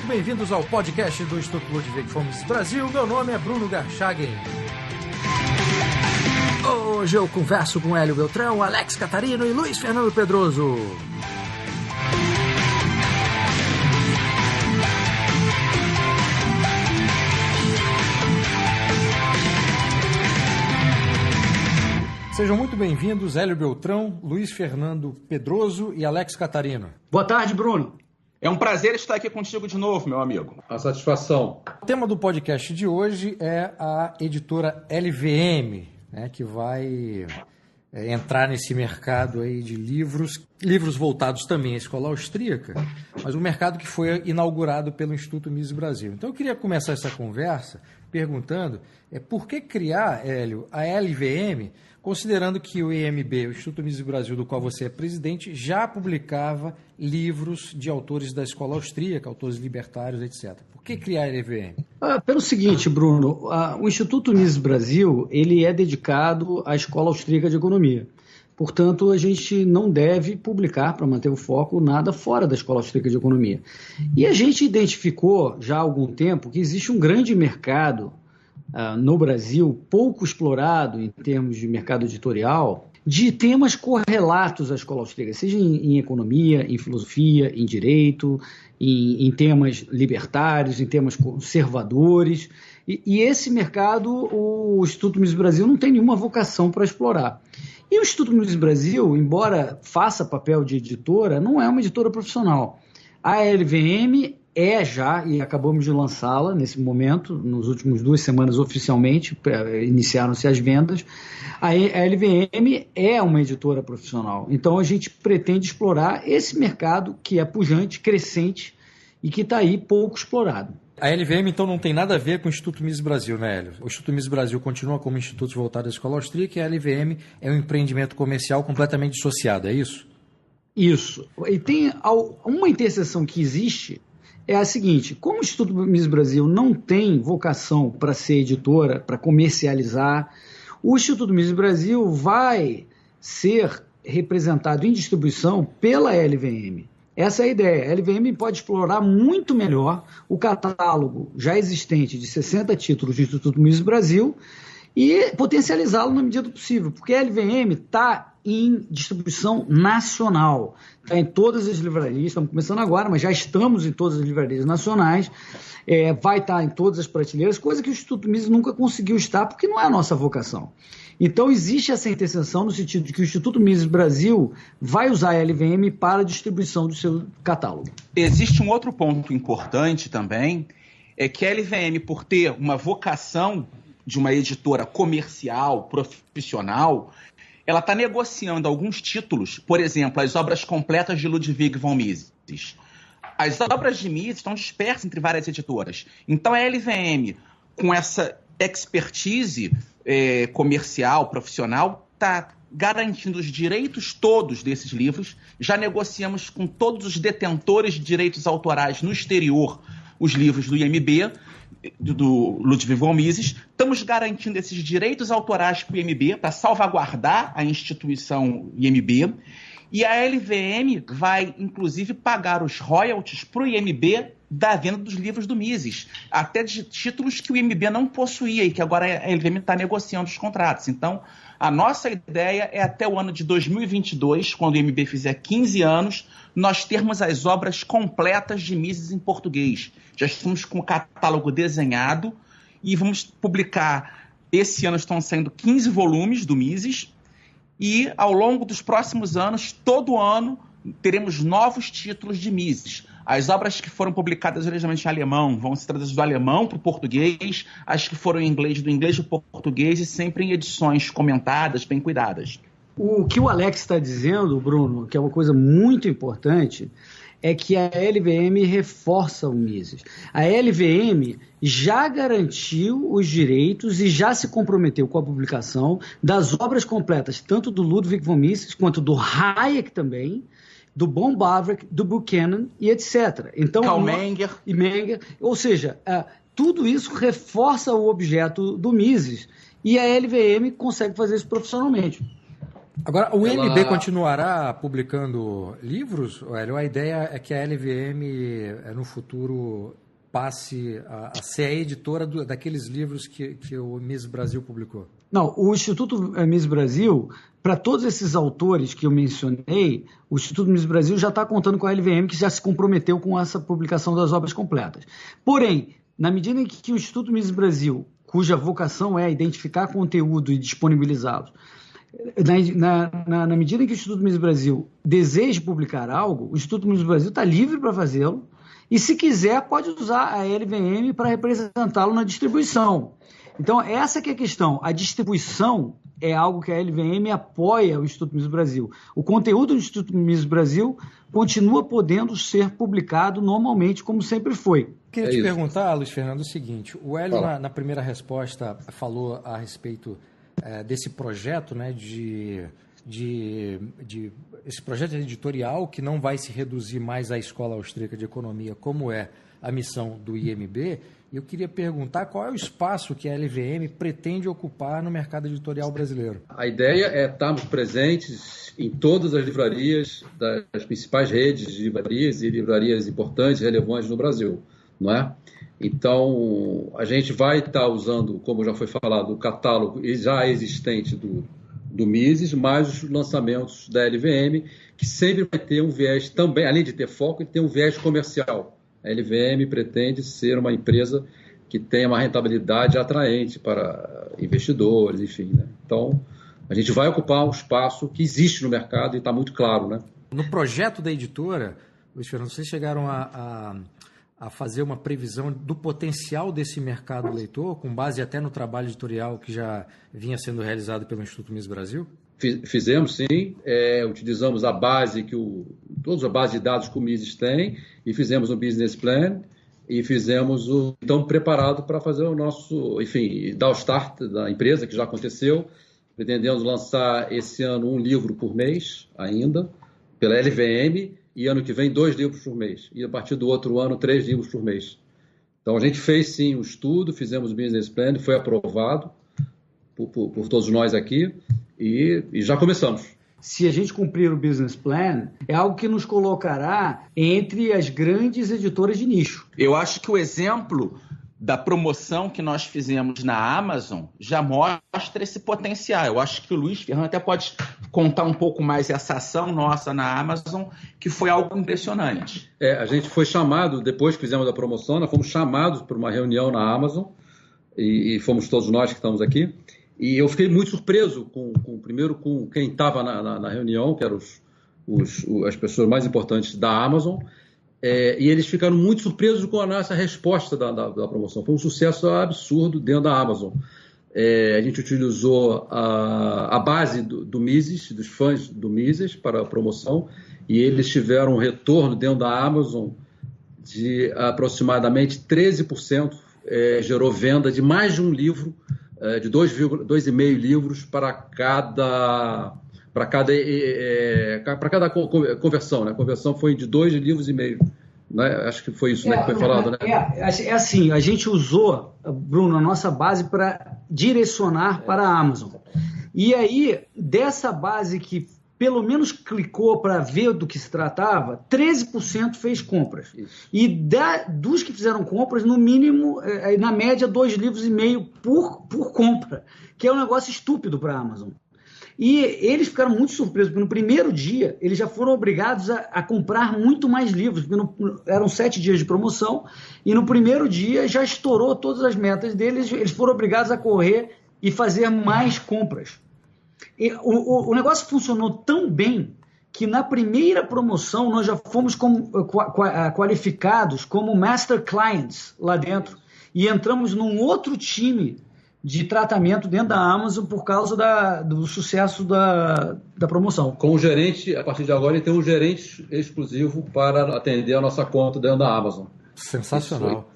bem-vindos ao podcast do Instituto Ludwig von Mises Brasil. Meu nome é Bruno Garchagen. Hoje eu converso com Hélio Beltrão, Alex Catarino e Luiz Fernando Pedroso. Sejam muito bem-vindos, Hélio Beltrão, Luiz Fernando Pedroso e Alex Catarino. Boa tarde, Bruno. É um prazer estar aqui contigo de novo, meu amigo. A satisfação. O tema do podcast de hoje é a editora LVM, que vai entrar nesse mercado aí de livros voltados também à escola austríaca, mas um mercado que foi inaugurado pelo Instituto Mises Brasil. Então eu queria começar essa conversa perguntando por que criar, Hélio, a LVM, considerando que o IMB, o Instituto Mises Brasil, do qual você é presidente, já publicava livros de autores da escola austríaca, autores libertários, etc. Por que criar a LVM? Pelo seguinte, Bruno, o Instituto Mises Brasil ele é dedicado à escola austríaca de economia. Portanto, a gente não deve publicar, para manter o foco, nada fora da escola austríaca de economia. E a gente identificou já há algum tempo que existe um grande mercado no Brasil, pouco explorado em termos de mercado editorial, de temas correlatos à escola austríaca, seja em economia, em filosofia, em direito, em temas libertários, em temas conservadores. E esse mercado, o Instituto Mises Brasil não tem nenhuma vocação para explorar. E o Instituto Mises Brasil, embora faça papel de editora, não é uma editora profissional. A LVM já, e acabamos de lançá-la nesse momento, nas últimas 2 semanas oficialmente, iniciaram-se as vendas. A LVM é uma editora profissional, então a gente pretende explorar esse mercado que é pujante, crescente e que está aí pouco explorado. A LVM, então, não tem nada a ver com o Instituto Mises Brasil, né, Hélio? O Instituto Mises Brasil continua como instituto voltado à escola austríaca e a LVM é um empreendimento comercial completamente dissociado, é isso? Isso. E tem uma interseção que existe, é a seguinte: como o Instituto Mises Brasil não tem vocação para ser editora, para comercializar, o Instituto Mises Brasil vai ser representado em distribuição pela LVM. Essa é a ideia. A LVM pode explorar muito melhor o catálogo já existente de 60 títulos do Instituto Mises Brasil e potencializá-lo na medida do possível, porque a LVM está em distribuição nacional, está em todas as livrarias, estamos começando agora, mas já estamos em todas as livrarias nacionais, vai estar em todas as prateleiras, coisa que o Instituto Mises nunca conseguiu estar, porque não é a nossa vocação. Então existe essa interseção no sentido de que o Instituto Mises Brasil vai usar a LVM para a distribuição do seu catálogo. Existe um outro ponto importante também, é que a LVM, por ter uma vocação de uma editora comercial, profissional, ela está negociando alguns títulos, por exemplo, as obras completas de Ludwig von Mises. As obras de Mises estão dispersas entre várias editoras. Então a LVM, com essa expertise comercial, profissional, está garantindo os direitos todos desses livros. Já negociamos com todos os detentores de direitos autorais no exterior os livros do IMB, do Ludwig von Mises. Estamos garantindo esses direitos autorais para o IMB, para salvaguardar a instituição IMB. E a LVM vai, inclusive, pagar os royalties para o IMB da venda dos livros do Mises, até de títulos que o IMB não possuía e que agora a LVM está negociando os contratos. Então, a nossa ideia é até o ano de 2022, quando o IMB fizer 15 anos, nós termos as obras completas de Mises em português. Já estamos com o catálogo desenhado e vamos publicar, esse ano estão saindo 15 volumes do Mises, e ao longo dos próximos anos, todo ano, teremos novos títulos de Mises. As obras que foram publicadas originalmente em alemão vão ser traduzidas do alemão para o português, as que foram em inglês do inglês para o português, e sempre em edições comentadas, bem cuidadas. O que o Alex está dizendo, Bruno, que é uma coisa muito importante, é que a LVM reforça o Mises. A LVM já garantiu os direitos e já se comprometeu com a publicação das obras completas, tanto do Ludwig von Mises quanto do Hayek também, do von Bavard, do Buchanan e etc. Então, Karl Menger. E Menger. Ou seja, tudo isso reforça o objeto do Mises e a LVM consegue fazer isso profissionalmente. Agora, o IMB continuará publicando livros, Hélio? A ideia é que a LVM, no futuro, passe a ser a editora daqueles livros que o Mises Brasil publicou. Não, o Instituto Mises Brasil, para todos esses autores que eu mencionei, o Instituto Mises Brasil já está contando com a LVM, que já se comprometeu com essa publicação das obras completas. Porém, na medida em que o Instituto Mises Brasil, cuja vocação é identificar conteúdo e disponibilizá-los, na medida em que o Instituto Mises Brasil deseja publicar algo, o Instituto Mises Brasil está livre para fazê-lo e, se quiser, pode usar a LVM para representá-lo na distribuição. Então, essa que é a questão. A distribuição é algo que a LVM apoia o Instituto Mises Brasil. O conteúdo do Instituto Mises Brasil continua podendo ser publicado normalmente, como sempre foi. Queria te perguntar, Luiz Fernando, o seguinte. O Hélio, na primeira resposta, falou a respeito desse projeto, né, esse projeto editorial que não vai se reduzir mais à Escola Austríaca de Economia, como é a missão do IMB. E eu queria perguntar qual é o espaço que a LVM pretende ocupar no mercado editorial brasileiro. A ideia é estarmos presentes em todas as livrarias das principais redes de livrarias e livrarias importantes e relevantes no Brasil, não é? Então, a gente vai estar usando, como já foi falado, o catálogo já existente do Mises, mais os lançamentos da LVM, que sempre vai ter um viés também, além de ter foco, ele tem um viés comercial. A LVM pretende ser uma empresa que tenha uma rentabilidade atraente para investidores, enfim, né? Então, a gente vai ocupar um espaço que existe no mercado e está muito claro, né? No projeto da editora, Luiz Fernando, vocês chegaram a fazer uma previsão do potencial desse mercado leitor, com base até no trabalho editorial que já vinha sendo realizado pelo Instituto Mises Brasil? Fizemos, sim. Utilizamos a base todas as bases de dados que o Mises tem e fizemos um business plan e fizemos então preparado para fazer o nosso, enfim, dar o start da empresa, que já aconteceu. Pretendemos lançar esse ano um livro por mês ainda, pela LVM, e ano que vem 2 livros por mês. E a partir do outro ano, 3 livros por mês. Então a gente fez sim um estudo, fizemos o business plan, foi aprovado por todos nós aqui. E já começamos. Se a gente cumprir o business plan, é algo que nos colocará entre as grandes editoras de nicho. Eu acho que o exemplo da promoção que nós fizemos na Amazon já mostra esse potencial. Eu acho que o Luiz Fernando até pode contar um pouco mais essa ação nossa na Amazon, que foi algo impressionante. A gente foi chamado, depois que fizemos a promoção, nós fomos chamados para uma reunião na Amazon, e fomos todos nós que estamos aqui. E eu fiquei muito surpreso, primeiro com quem estava na reunião, que eram as pessoas mais importantes da Amazon, e eles ficaram muito surpresos com a nossa resposta da promoção. Foi um sucesso absurdo dentro da Amazon. A gente utilizou a base do Mises, dos fãs do Mises, para a promoção, e eles tiveram um retorno dentro da Amazon de aproximadamente 13%, gerou venda de mais de um livro, de 2,5 livros para cada conversão, né? A conversão foi de 2,5 livros, né? Acho que foi isso, né, que foi falado, né? É assim, a gente usou, Bruno, a nossa base para direcionar para a Amazon. E aí, dessa base que pelo menos clicou para ver do que se tratava, 13% fez compras. Isso. E dos que fizeram compras, no mínimo, na média, 2,5 livros por compra, que é um negócio estúpido para a Amazon. E eles ficaram muito surpresos, porque no primeiro dia eles já foram obrigados a comprar muito mais livros, porque eram 7 dias de promoção, e no primeiro dia já estourou todas as metas deles, eles foram obrigados a correr e fazer mais compras. O negócio funcionou tão bem que na primeira promoção nós já fomos qualificados como Master Clients lá dentro e entramos num outro time de tratamento dentro da Amazon por causa do sucesso da promoção. Com o gerente, a partir de agora, ele tem um gerente exclusivo para atender a nossa conta dentro da Amazon. Sensacional.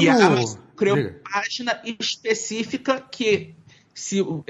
E a Amazon criou uma página específica que, se o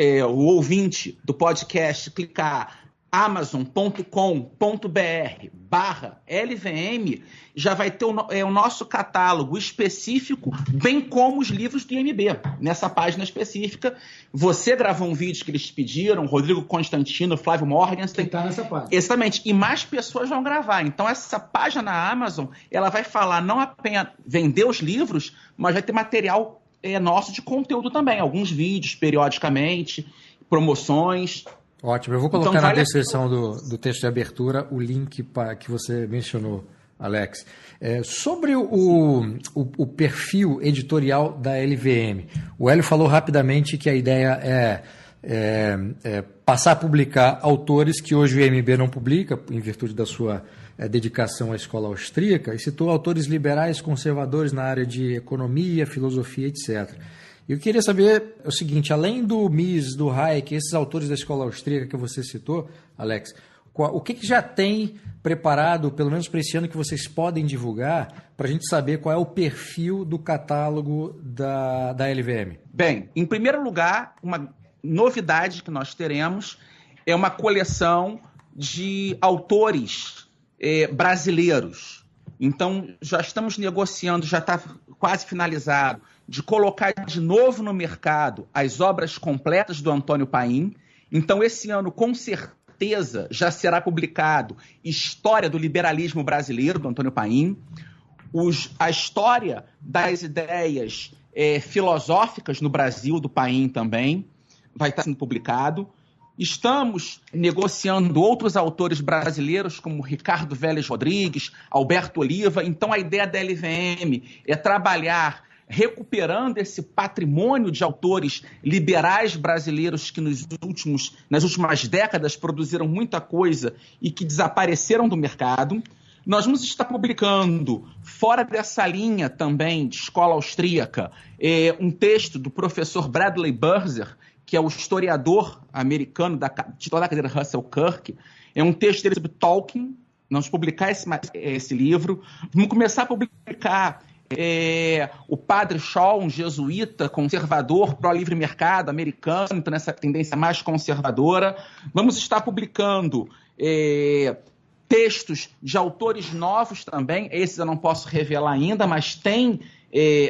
ouvinte do podcast clicar amazon.com.br/LVM, já vai ter o nosso catálogo específico, bem como os livros do IMB. Nessa página específica, você gravou um vídeo que eles pediram, Rodrigo Constantino, Flávio Morgenstern. Está nessa página. Exatamente. E mais pessoas vão gravar. Então, essa página na Amazon, ela vai falar não apenas vender os livros, mas vai ter material nosso de conteúdo também. Alguns vídeos, periodicamente, promoções. Ótimo, eu vou colocar na descrição do texto de abertura o link que você mencionou, Alex. Sobre o perfil editorial da LVM, o Hélio falou rapidamente que a ideia é passar a publicar autores que hoje o IMB não publica, em virtude da sua dedicação à escola austríaca, e citou autores liberais conservadores na área de economia, filosofia, etc. Eu queria saber o seguinte, além do Mises, do Hayek, esses autores da escola austríaca que você citou, Alex, o que já tem preparado, pelo menos para esse ano, que vocês podem divulgar, para a gente saber qual é o perfil do catálogo da LVM? Bem, em primeiro lugar, uma novidade que nós teremos é uma coleção de autores brasileiros. Então, já estamos negociando, já está quase finalizado, de colocar de novo no mercado as obras completas do Antônio Paim. Então, esse ano, com certeza, já será publicado História do Liberalismo Brasileiro, do Antônio Paim, a história das ideias filosóficas no Brasil, do Paim também, vai estar sendo publicado. Estamos negociando outros autores brasileiros, como Ricardo Vélez Rodrigues, Alberto Oliva. Então, a ideia da LVM é trabalhar recuperando esse patrimônio de autores liberais brasileiros que nas últimas décadas produziram muita coisa e que desapareceram do mercado. Nós vamos estar publicando, fora dessa linha também de escola austríaca, um texto do professor Bradley Birzer, que é o historiador americano, titular da cadeira Russell Kirk. É um texto dele sobre Tolkien. Nós vamos publicar esse livro. Vamos começar a publicar o Padre Shaw, um jesuíta conservador, pró-livre mercado americano, então nessa tendência mais conservadora. Vamos estar publicando textos de autores novos também, esses eu não posso revelar ainda, mas tem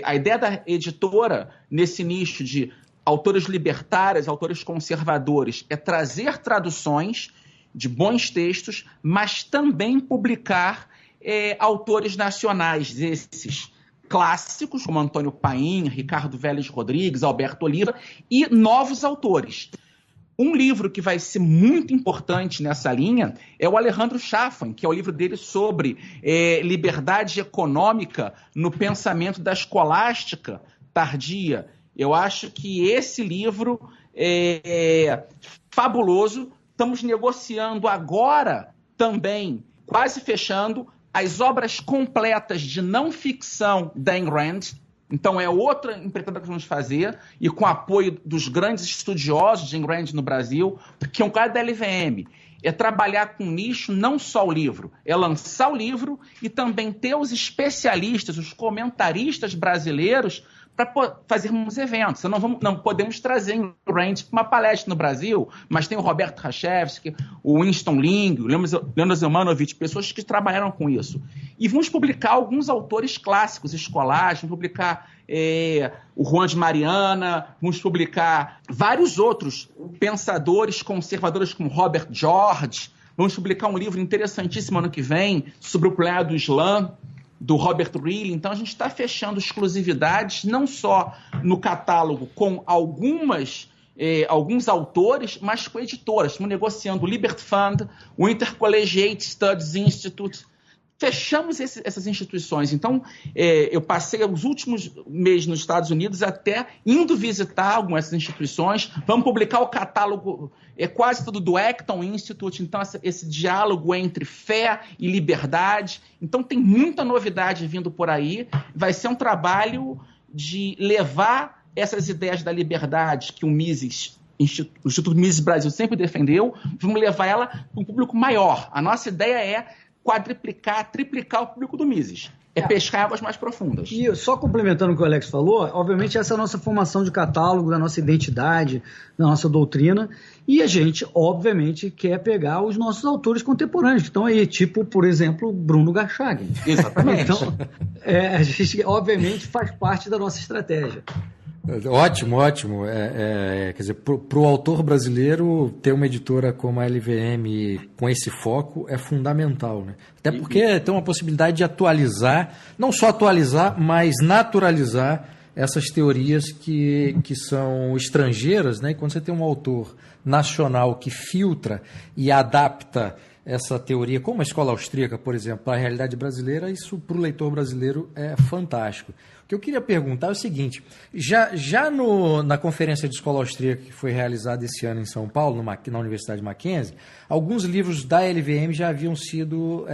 a ideia da editora nesse nicho de autores libertários, autores conservadores, é trazer traduções de bons textos, mas também publicar autores nacionais, esses clássicos, como Antônio Paim, Ricardo Vélez Rodrigues, Alberto Oliva, e novos autores. Um livro que vai ser muito importante nessa linha é o Alejandro Schaffan, que é o livro dele sobre liberdade econômica no pensamento da escolástica tardia. Eu acho que esse livro é fabuloso. Estamos negociando agora também, quase fechando, as obras completas de não ficção da Ayn Rand. Então é outra empreitada que vamos fazer, e com apoio dos grandes estudiosos de Ayn Rand no Brasil, porque um cara da LVM é trabalhar com nicho, não só o livro, é lançar o livro e também ter os especialistas, os comentaristas brasileiros para fazermos eventos. Não podemos trazer Ayn Rand para uma palestra no Brasil, mas tem o Roberto Rachevsky, o Winston Ling, o Leandro Zemanovich, pessoas que trabalharam com isso. E vamos publicar alguns autores clássicos escolares, vamos publicar o Juan de Mariana, vamos publicar vários outros pensadores conservadores como Robert George, vamos publicar um livro interessantíssimo ano que vem sobre o problema do Islã, do Robert Reilly. Então a gente está fechando exclusividades, não só no catálogo com alguns autores, mas com editoras. Estamos negociando o Liberty Fund, o Intercollegiate Studies Institute. Fechamos essas instituições. Então, eu passei os últimos meses nos Estados Unidos até indo visitar algumas dessas instituições. Vamos publicar o catálogo quase tudo do Acton Institute. Então, esse diálogo entre fé e liberdade. Então, tem muita novidade vindo por aí. Vai ser um trabalho de levar essas ideias da liberdade que o Instituto Mises Brasil sempre defendeu, vamos levar ela para um público maior. A nossa ideia é quadriplicar, triplicar o público do Mises. É pescar águas mais profundas. E só complementando o que o Alex falou, obviamente essa é a nossa formação de catálogo, da nossa identidade, da nossa doutrina, e a gente, obviamente, quer pegar os nossos autores contemporâneos, que estão aí, tipo, por exemplo, Bruno Garchagen. Exatamente. Então, a gente, obviamente, faz parte da nossa estratégia. Ótimo, ótimo. Quer dizer, para o autor brasileiro, ter uma editora como a LVM com esse foco é fundamental, né? Até porque tem uma possibilidade de atualizar, não só atualizar, mas naturalizar essas teorias que são estrangeiras, né? E quando você tem um autor nacional que filtra e adapta essa teoria, como a escola austríaca, por exemplo, para a realidade brasileira, isso para o leitor brasileiro é fantástico. O que eu queria perguntar é o seguinte, na conferência de escola austríaca que foi realizada esse ano em São Paulo, na Universidade Mackenzie, alguns livros da LVM já haviam sido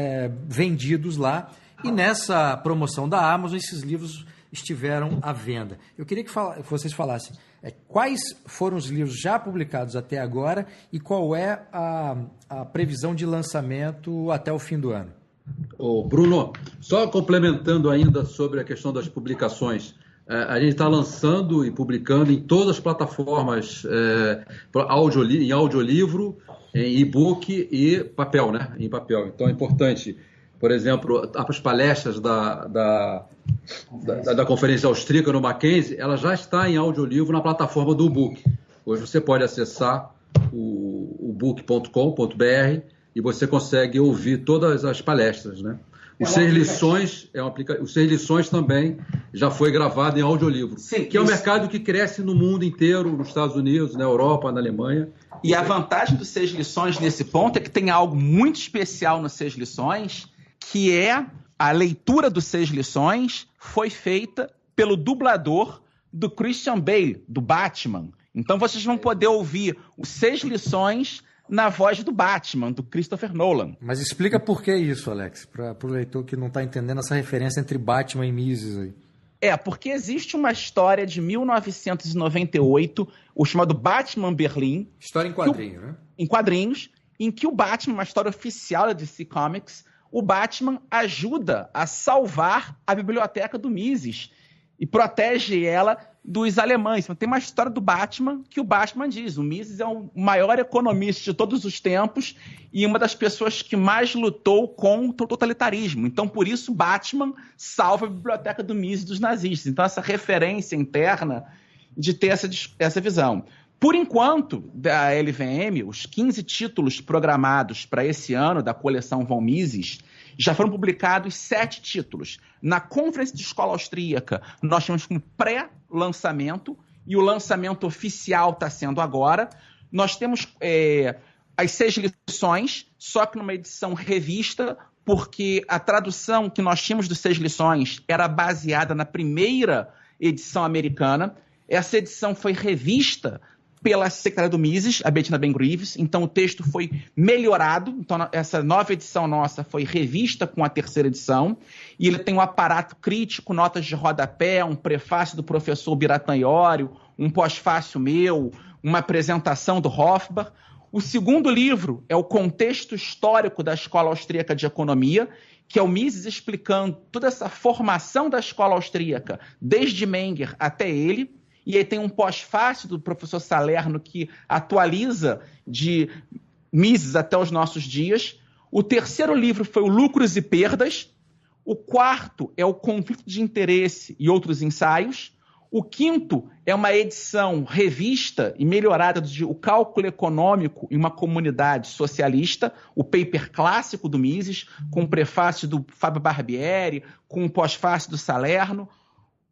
vendidos lá, e nessa promoção da Amazon esses livros estiveram à venda. Eu queria que vocês falassem quais foram os livros já publicados até agora e qual é a previsão de lançamento até o fim do ano. Bruno, só complementando ainda sobre a questão das publicações, a gente está lançando e publicando em todas as plataformas em audiolivro, em e-book e papel, né? Em papel. Então é importante, por exemplo, as palestras da conferência austríaca no Mackenzie, ela já está em audiolivro na plataforma do book. Hoje você pode acessar o book.com.br e você consegue ouvir todas as palestras, né? Os 6 lições também já foi gravado em audiolivro. Sim, que é um mercado que cresce no mundo inteiro, nos Estados Unidos, na Europa, na Alemanha. E a vantagem dos 6 lições nesse ponto é que tem algo muito especial nas 6 lições, que é a leitura dos 6 lições foi feita pelo dublador do Christian Bale, do Batman. Então vocês vão poder ouvir os 6 lições na voz do Batman, do Christopher Nolan. Mas explica por que isso, Alex, para o leitor que não está entendendo essa referência entre Batman e Mises aí. Porque existe uma história de 1998, o chamado Batman Berlim. História em quadrinho, né? Em quadrinhos, em que o Batman, uma história oficial da DC Comics, o Batman ajuda a salvar a biblioteca do Mises e protege ela dos alemães. Tem uma história do Batman que o Batman diz: o Mises é o maior economista de todos os tempos e uma das pessoas que mais lutou contra o totalitarismo. Então, por isso, o Batman salva a biblioteca do Mises dos nazistas. Então, essa referência interna de ter essa visão. Por enquanto, da LVM, os 15 títulos programados para esse ano da coleção Von Mises, já foram publicados 7 títulos. Na Conferência de Escola Austríaca, nós temos como pré-lançamento, e o lançamento oficial está sendo agora. Nós temos as 6 lições, só que numa edição revista, porque a tradução que nós tínhamos dos 6 lições era baseada na primeira edição americana. Essa edição foi revista pela secretária do Mises, a Bettina Ben-Greaves, então o texto foi melhorado, então essa nova edição nossa foi revista com a terceira edição, e ele tem um aparato crítico, notas de rodapé, um prefácio do professor Biratan Iorio, um pós-fácio meu, uma apresentação do Hofbach. O segundo livro é o Contexto Histórico da Escola Austríaca de Economia, que é o Mises explicando toda essa formação da escola austríaca, desde Menger até ele. E aí tem um pós-fácio do professor Salerno que atualiza de Mises até os nossos dias. O terceiro livro foi o Lucros e Perdas. O quarto é o Conflito de Interesse e Outros Ensaios. O quinto é uma edição revista e melhorada de O Cálculo Econômico em uma Comunidade Socialista, o paper clássico do Mises, com o prefácio do Fábio Barbieri, com o pós-fácio do Salerno.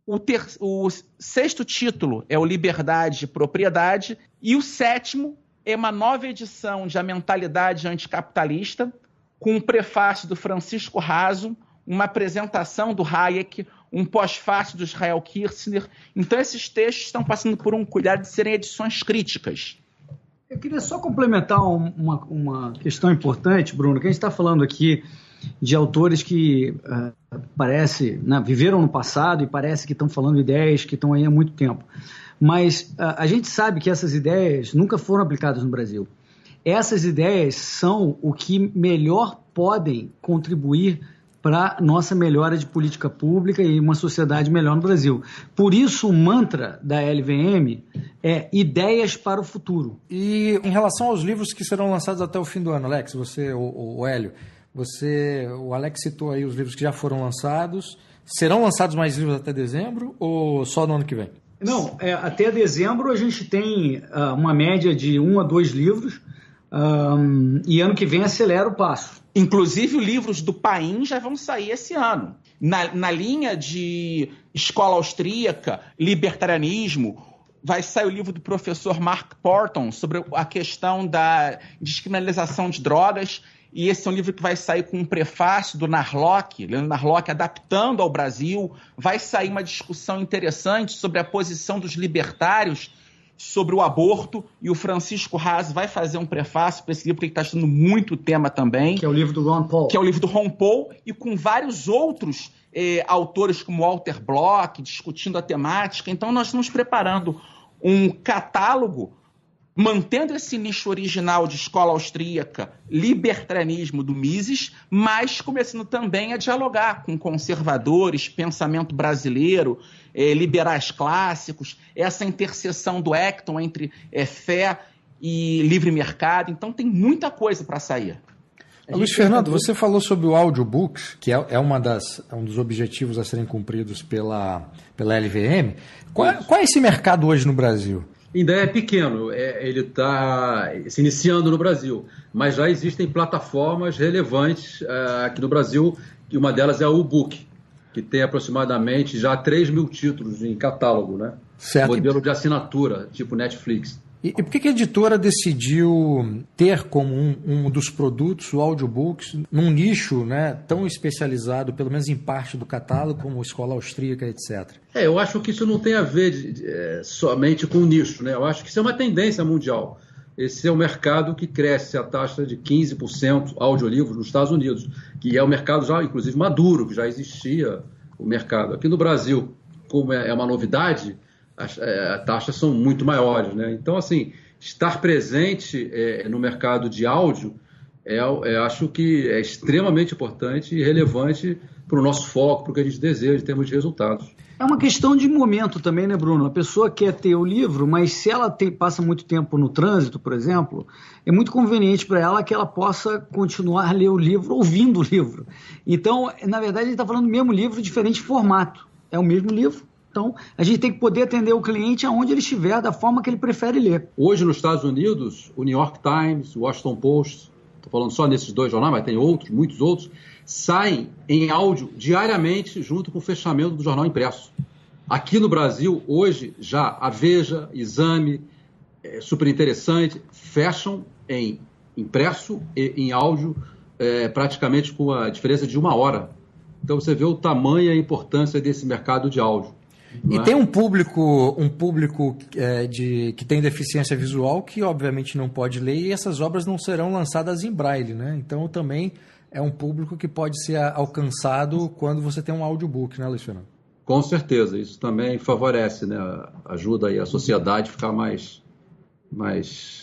O sexto título é o Liberdade e Propriedade, e o sétimo é uma nova edição de A Mentalidade Anticapitalista, com um prefácio do Francisco Raso, uma apresentação do Hayek, um pós-fácio do Israel Kirzner. Então esses textos estão passando por um cuidado de serem edições críticas. Eu queria só complementar uma questão importante, Bruno, que a gente está falando aqui de autores que viveram no passado e parece que estão falando ideias que estão aí há muito tempo. Mas a gente sabe que essas ideias nunca foram aplicadas no Brasil. Essas ideias são o que melhor podem contribuir para nossa melhora de política pública e uma sociedade melhor no Brasil. Por isso, o mantra da LVM é ideias para o futuro. E em relação aos livros que serão lançados até o fim do ano, Alex, o Hélio, o Alex citou aí os livros que já foram lançados. Serão lançados mais livros até dezembro ou só no ano que vem? Não, até dezembro a gente tem uma média de 1 a 2 livros e ano que vem acelera o passo. Inclusive, os livros do Paim já vão sair esse ano. Na linha de escola austríaca, libertarianismo, vai sair o livro do professor Mark Porton sobre a questão da descriminalização de drogas. E esse é um livro que vai sair com um prefácio do Narlock, Leandro Narlock, adaptando ao Brasil. Vai sair uma discussão interessante sobre a posição dos libertários sobre o aborto, e o Francisco Haas vai fazer um prefácio para esse livro, que está estudando muito tema também. Que é o livro do Ron Paul. Que é o livro do Ron Paul, e com vários outros autores, como Walter Block, discutindo a temática. Então, nós estamos preparando um catálogo, mantendo esse nicho original de escola austríaca, libertarianismo do Mises, mas começando também a dialogar com conservadores, pensamento brasileiro, liberais clássicos, essa interseção do Acton entre fé e livre mercado. Então tem muita coisa para sair. Luiz Fernando, você falou sobre o audiobook, que é um dos objetivos a serem cumpridos pela LVM. Qual é esse mercado hoje no Brasil? Ainda é pequeno, ele está se iniciando no Brasil, mas já existem plataformas relevantes aqui no Brasil, e uma delas é a U-Book, que tem aproximadamente já 3 mil títulos em catálogo, né? Certo. Modelo de assinatura, tipo Netflix. E por que a editora decidiu ter como um dos produtos o audiobooks num nicho, né, tão especializado, pelo menos em parte do catálogo, como escola austríaca, etc.? Eu acho que isso não tem a ver somente com o nicho, né? Eu acho que isso é uma tendência mundial. Esse é um mercado que cresce a taxa de 15% audiolivros nos Estados Unidos, que é um mercado já, inclusive, maduro, que já existia o mercado. Aqui no Brasil, como é uma novidade, as taxas são muito maiores, né? Então, assim, estar presente no mercado de áudio, acho que é extremamente importante e relevante para o nosso foco, para o que a gente deseja em termos de resultados. É uma questão de momento também, né, Bruno? A pessoa quer ter o livro, mas se ela passa muito tempo no trânsito, por exemplo, é muito conveniente para ela que ela possa continuar a ler o livro ouvindo o livro. Então, na verdade, a gente está falando do mesmo livro, diferente formato. É o mesmo livro. Então, a gente tem que poder atender o cliente aonde ele estiver, da forma que ele prefere ler. Hoje, nos Estados Unidos, o New York Times, o Washington Post, estou falando só nesses 2 jornais, mas tem outros, muitos outros, saem em áudio diariamente junto com o fechamento do jornal impresso. Aqui no Brasil, hoje, já a Veja, Exame, super interessante, fecham em impresso e em áudio praticamente com a diferença de 1 hora. Então, você vê o tamanho e a importância desse mercado de áudio. E tem um público que tem deficiência visual que obviamente não pode ler, e essas obras não serão lançadas em braille, né? Então também é um público que pode ser alcançado quando você tem um audiobook, né, Luiz Fernando? Com certeza, isso também favorece, né? Ajuda aí a sociedade a ficar mais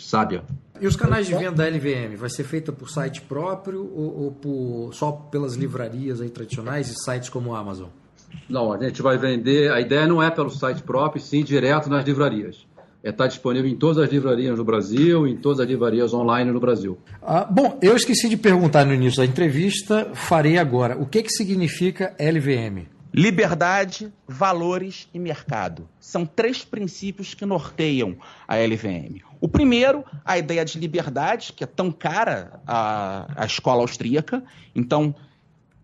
sábia. E os canais de venda da LVM, vai ser feita por site próprio ou só pelas livrarias aí tradicionais e sites como o Amazon? Não, a gente vai vender, a ideia não é pelo site próprio, sim direto nas livrarias. Está disponível em todas as livrarias no Brasil, em todas as livrarias online no Brasil. Bom, eu esqueci de perguntar no início da entrevista, farei agora. O que significa LVM? Liberdade, valores e mercado. São 3 princípios que norteiam a LVM. O primeiro, a ideia de liberdade, que é tão cara à escola austríaca. Então,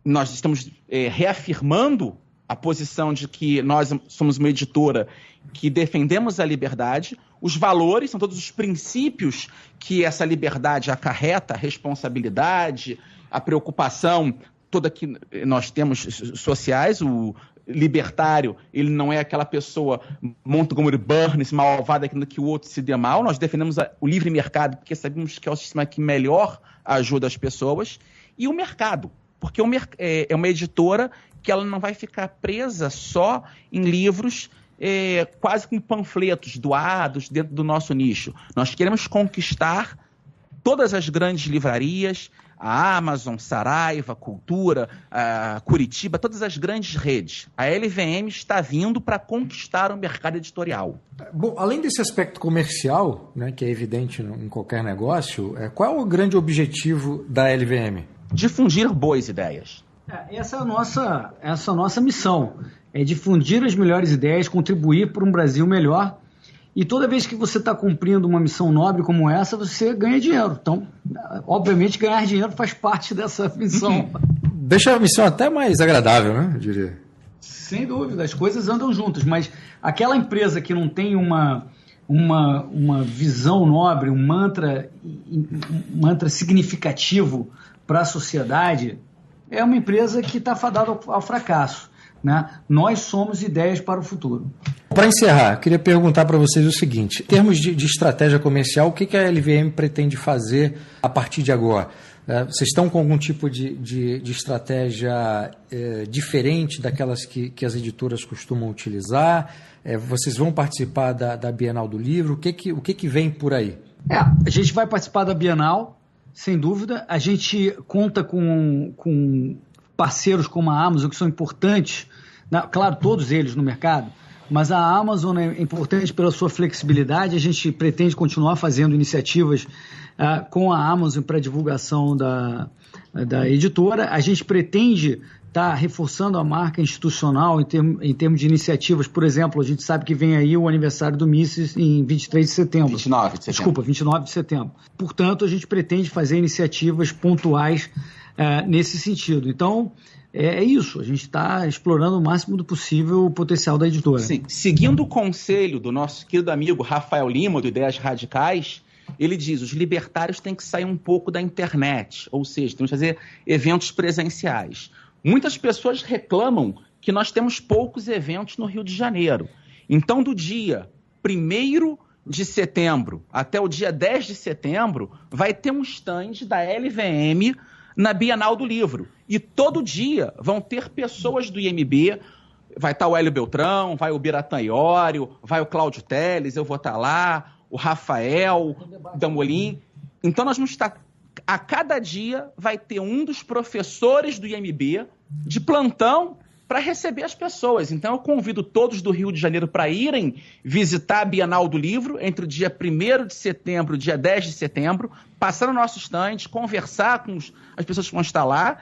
nós estamos reafirmando a posição de que nós somos uma editora que defendemos a liberdade. Os valores são todos os princípios que essa liberdade acarreta, a responsabilidade, a preocupação toda que nós temos sociais. O libertário, ele não é aquela pessoa Montgomery Burns, malvada, que o outro se dê mal. Nós defendemos o livre mercado porque sabemos que é o sistema que melhor ajuda as pessoas. E o mercado, porque é uma editora que ela não vai ficar presa só em livros quase como panfletos doados dentro do nosso nicho. Nós queremos conquistar todas as grandes livrarias, a Amazon, Saraiva, Cultura, Curitiba, todas as grandes redes. A LVM está vindo para conquistar o mercado editorial. Bom, além desse aspecto comercial, né, que é evidente em qualquer negócio, qual é o grande objetivo da LVM? Difundir boas ideias. Essa é a nossa missão, é difundir as melhores ideias, contribuir para um Brasil melhor. E toda vez que você está cumprindo uma missão nobre como essa, você ganha dinheiro. Então, obviamente, ganhar dinheiro faz parte dessa missão. Deixa a missão até mais agradável, né? Eu diria. Sem dúvida, as coisas andam juntas, mas aquela empresa que não tem uma visão nobre, um mantra significativo para a sociedade, é uma empresa que está fadada ao fracasso. Né? Nós somos ideias para o futuro. Para encerrar, queria perguntar para vocês o seguinte: em termos de estratégia comercial, o que a LVM pretende fazer a partir de agora? Vocês estão com algum tipo de estratégia diferente daquelas que as editoras costumam utilizar? Vocês vão participar da Bienal do Livro? O que vem por aí? A gente vai participar da Bienal, sem dúvida. A gente conta com parceiros como a Amazon, que são importantes, claro, todos eles no mercado, mas a Amazon é importante pela sua flexibilidade. A gente pretende continuar fazendo iniciativas com a Amazon para divulgação da editora. A gente pretende estar reforçando a marca institucional em termos de iniciativas. Por exemplo, a gente sabe que vem aí o aniversário do Mises em 23 de setembro. 29 de setembro. Desculpa, 29 de setembro. Portanto, a gente pretende fazer iniciativas pontuais nesse sentido. Então, é isso. A gente está explorando o máximo do possível o potencial da editora. Sim. Seguindo o conselho do nosso querido amigo Rafael Lima, do Ideias Radicais, ele diz: os libertários têm que sair um pouco da internet, ou seja, temos que fazer eventos presenciais. Muitas pessoas reclamam que nós temos poucos eventos no Rio de Janeiro. Então, do dia 1º de setembro até o dia 10 de setembro, vai ter um stand da LVM na Bienal do Livro. E todo dia vão ter pessoas do IMB, vai estar o Hélio Beltrão, vai o Biratã Iório, vai o Cláudio Teles, eu vou estar lá, o Rafael Damolim. Então nós vamos estar, a cada dia vai ter um dos professores do IMB de plantão para receber as pessoas. Então eu convido todos do Rio de Janeiro para irem visitar a Bienal do Livro entre o dia 1º de setembro e o dia 10 de setembro, passar no nosso stand, conversar com as pessoas que vão estar lá.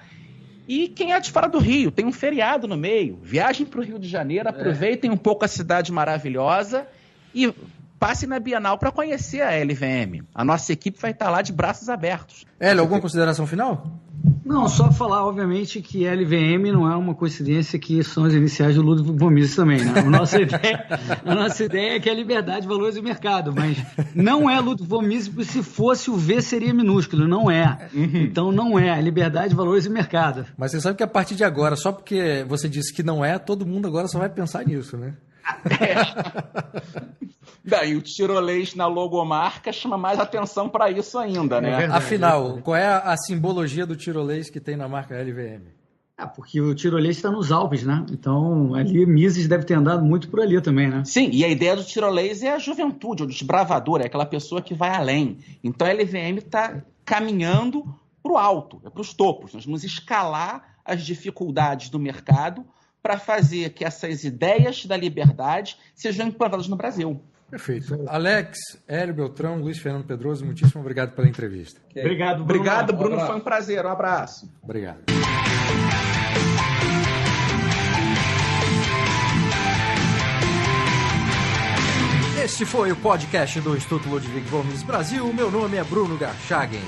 E quem é de fora do Rio, tem um feriado no meio, viagem para o Rio de Janeiro, aproveitem um pouco a cidade maravilhosa e passem na Bienal para conhecer a LVM. A nossa equipe vai estar lá de braços abertos. Hélio, alguma consideração final? Não, só falar, obviamente, que LVM não é uma coincidência que são as iniciais do Ludwig von Mises também, né? A nossa ideia é que é liberdade, valores e mercado, mas não é Ludwig von Mises, porque se fosse o V seria minúsculo, não é. Então não é liberdade, valores e mercado. Mas você sabe que a partir de agora, só porque você disse que não é, todo mundo agora só vai pensar nisso, né? Daí o tirolês na logomarca chama mais atenção para isso ainda, né? Afinal, qual é a simbologia do tirolês que tem na marca LVM? Porque o tirolês está nos Alpes, né? Então, ali Mises deve ter andado muito por ali também, né? Sim, e a ideia do tirolês é a juventude, o desbravador, é aquela pessoa que vai além. Então a LVM está caminhando para o alto, para os topos. Nós vamos escalar as dificuldades do mercado para fazer que essas ideias da liberdade sejam implantadas no Brasil. Perfeito. Alex, Hélio Beltrão, Luiz Fernando Pedroso, muitíssimo obrigado pela entrevista. Okay. Obrigado, Bruno. Obrigado, Bruno. Foi um prazer. Um abraço. Obrigado. Este foi o podcast do Instituto Ludwig von Mises Brasil. Meu nome é Bruno Garchagen.